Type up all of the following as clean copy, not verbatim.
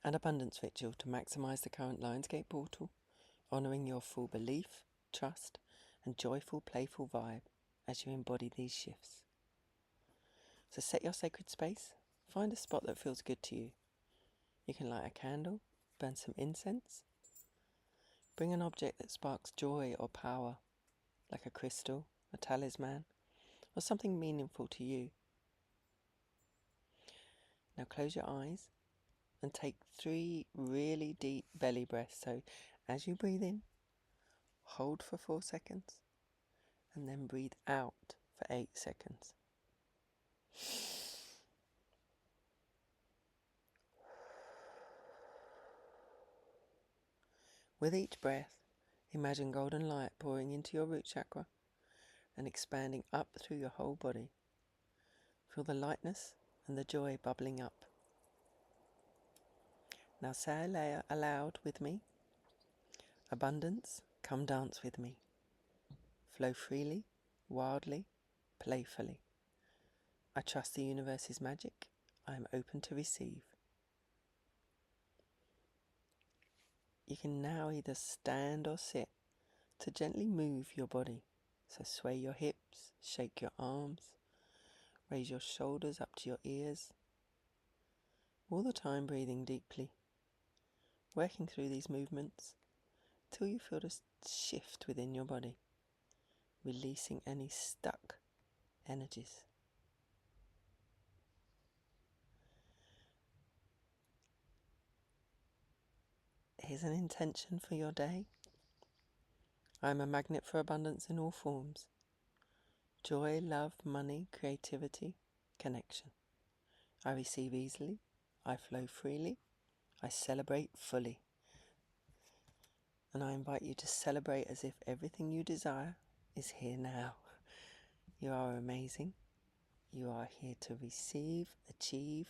An abundance ritual to maximize the current LionsGate portal, honoring your full belief, trust, and joyful, playful vibe as you embody these shifts. So set your sacred space, find a spot that feels good to you. You can light a candle, burn some incense, bring an object that sparks joy or power, like a crystal, a talisman, or something meaningful to you. Now close your eyes and take 3 really deep belly breaths. So as you breathe in, hold for 4 seconds, and then breathe out for 8 seconds. With each breath, imagine golden light pouring into your root chakra and expanding up through your whole body. Feel the lightness and the joy bubbling up. Now say aloud with me. Abundance, come dance with me. Flow freely, wildly, playfully. I trust the universe's magic. I am open to receive. You can now either stand or sit to gently move your body. So sway your hips, shake your arms, raise your shoulders up to your ears. All the time breathing deeply, working through these movements till you feel this shift within your body, releasing any stuck energies. Here's an intention for your day. I am a magnet for abundance in all forms. Joy, love, money, creativity, connection. I receive easily. I flow freely. I celebrate fully. And I invite you to celebrate as if everything you desire is here now. You are amazing. You are here to receive, achieve.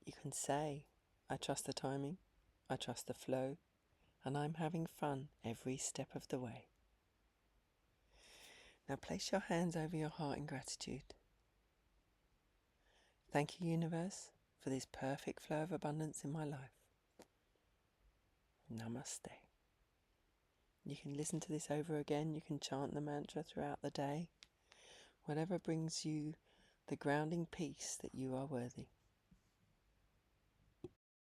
You can say, I trust the timing, I trust the flow, and I'm having fun every step of the way. Now place your hands over your heart in gratitude. Thank you, universe, for this perfect flow of abundance in my life. Namaste. You can listen to this over again. You can chant the mantra throughout the day. Whatever brings you the grounding peace that you are worthy.